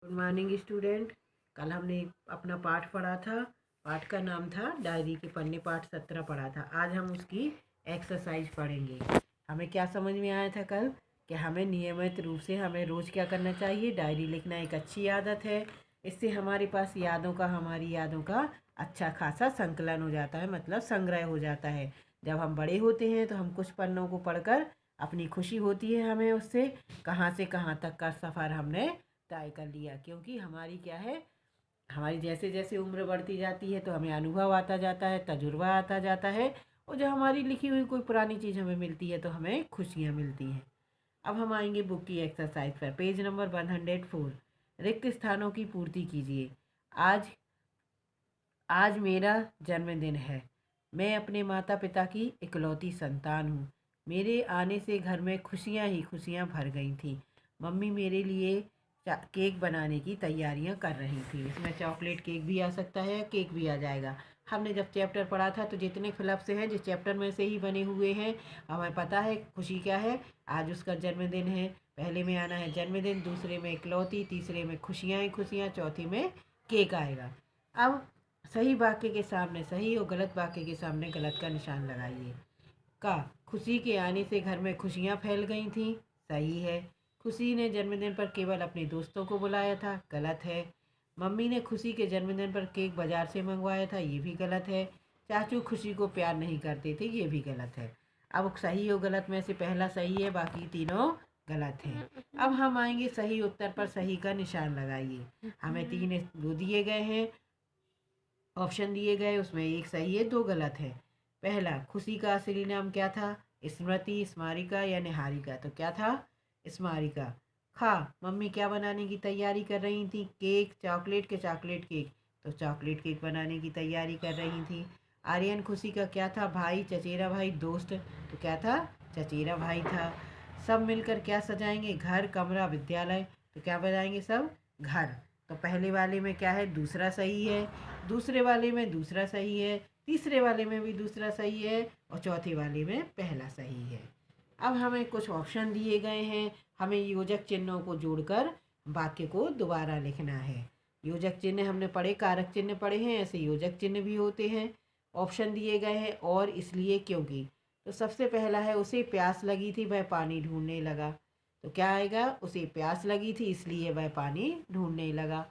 Good morning student. कल हमने अपना पाठ पढ़ा था। पाठ का नाम था डायरी के पन्ने, पाठ 17 पढ़ा था। आज हम उसकी एक्सरसाइज पढ़ेंगे। हमें क्या समझ में आया था कल कि हमें नियमित रूप से हमें रोज़ क्या करना चाहिए, डायरी लिखना एक अच्छी आदत है। इससे हमारे पास हमारी यादों का अच्छा खासा संकलन हो जाता है, मतलब संग्रह हो जाता है। जब हम बड़े होते हैं तो हम कुछ पन्नों को पढ़कर अपनी खुशी होती है, हमें उससे कहाँ से कहाँ तक का सफ़र हमने तय कर लिया। क्योंकि हमारी क्या है, हमारी जैसे जैसे उम्र बढ़ती जाती है तो हमें अनुभव आता जाता है, तजुर्बा आता जाता है, और जब हमारी लिखी हुई कोई पुरानी चीज़ हमें मिलती है तो हमें खुशियाँ मिलती हैं। अब हम आएंगे बुक की एक्सरसाइज पर। Page number 104। रिक्त स्थानों की पूर्ति कीजिए। आज आज मेरा जन्मदिन है। मैं अपने माता पिता की इकलौती संतान हूँ। मेरे आने से घर में खुशियाँ ही खुशियाँ भर गई थी। मम्मी मेरे लिए केक बनाने की तैयारियां कर रही थी। इसमें चॉकलेट केक भी आ सकता है, केक भी आ जाएगा। हमने जब चैप्टर पढ़ा था तो जितने फिलअप से हैं जिस चैप्टर में से ही बने हुए हैं, हमें पता है खुशी क्या है। आज उसका जन्मदिन है। पहले में आना है जन्मदिन, दूसरे में इकलौती, तीसरे में खुशियाँ ही खुशियाँ, चौथी में केक आएगा। अब सही वाक्य के सामने सही और गलत वाक्य के सामने गलत का निशान लगाइए। का खुशी के आने से घर में खुशियाँ फैल गई थीं, सही है। खुशी ने जन्मदिन पर केवल अपने दोस्तों को बुलाया था, गलत है। मम्मी ने खुशी के जन्मदिन पर केक बाजार से मंगवाया था, ये भी गलत है। चाचू खुशी को प्यार नहीं करते थे, ये भी गलत है। अब सही और गलत में से पहला सही है, बाकी तीनों गलत हैं। अब हम आएंगे सही उत्तर पर सही का निशान लगाइए। हमें तीन वो दिए गए हैं, ऑप्शन दिए गए, उसमें एक सही है, दो गलत है। पहला, खुशी का असली नाम क्या था? स्मृति, स्मारिका या निहारिका? तो क्या था? स्मारिका। खा, मम्मी क्या बनाने की तैयारी कर रही थी? केक, चॉकलेट के चॉकलेट केक? तो चॉकलेट केक बनाने की तैयारी कर रही थी। आर्यन खुशी का क्या था? भाई, चचेरा भाई, दोस्त? तो क्या था? चचेरा भाई था। सब मिलकर क्या सजाएंगे? घर, कमरा, विद्यालय? तो क्या बनाएंगे सब? घर। तो पहले वाले में क्या है? दूसरा सही है। दूसरे वाले में दूसरा सही है। तीसरे वाले में भी दूसरा सही है, और चौथे वाले में पहला सही है। अब हमें कुछ ऑप्शन दिए गए हैं। हमें योजक चिन्हों को जोड़कर वाक्य को दोबारा लिखना है। योजक चिन्ह हमने पढ़े, कारक चिन्ह पढ़े हैं, ऐसे योजक चिन्ह भी होते हैं। ऑप्शन दिए गए हैं और, इसलिए, क्योंकि। तो सबसे पहला है, उसे प्यास लगी थी वह पानी ढूंढने लगा। तो क्या आएगा? उसे प्यास लगी थी इसलिए वह पानी ढूंढने लगा।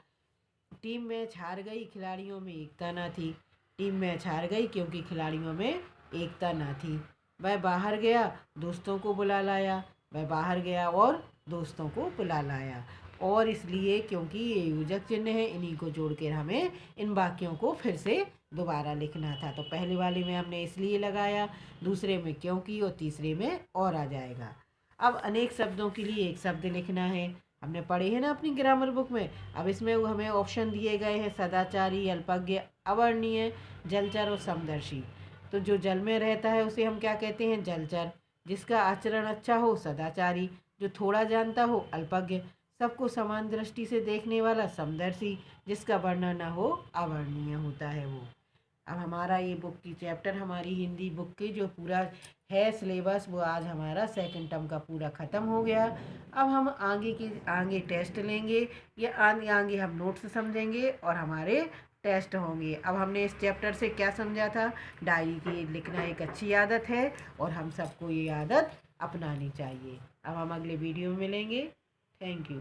टीम मैच हार गई, खिलाड़ियों में एकता ना थी। टीम मैच हार गई क्योंकि खिलाड़ियों में एकता ना थी। वह बाहर गया, दोस्तों को बुला लाया। वह बाहर गया और दोस्तों को बुला लाया। और इसलिए, क्योंकि ये योजक चिन्ह है, इन्हीं को जोड़ कर हमें इन वाक्यों को फिर से दोबारा लिखना था। तो पहले वाले में हमने इसलिए लगाया, दूसरे में क्योंकि, और तीसरे में और आ जाएगा। अब अनेक शब्दों के लिए एक शब्द लिखना है। हमने पढ़े हैं ना अपनी ग्रामर बुक में। अब इसमें हमें ऑप्शन दिए गए हैं, सदाचारी, अल्पज्ञ, अवर्णीय, जलचर और समदर्शी। तो जो जल में रहता है उसे हम क्या कहते हैं? जलचर। जिसका आचरण अच्छा हो, सदाचारी। जो थोड़ा जानता हो, अल्पज्ञ। सबको समान दृष्टि से देखने वाला, समदर्शी। जिसका वर्णन न हो, अवर्णीय होता है वो। अब हमारा ये बुक की चैप्टर, हमारी हिंदी बुक की जो पूरा है सिलेबस, वो आज हमारा सेकंड टर्म का पूरा ख़त्म हो गया। अब हम आगे टेस्ट लेंगे, या आगे हम नोट्स समझेंगे और हमारे टेस्ट होंगे। अब हमने इस चैप्टर से क्या समझा था? डायरी की लिखना एक अच्छी आदत है और हम सबको ये आदत अपनानी चाहिए। अब हम अगले वीडियो में मिलेंगे। Thank you.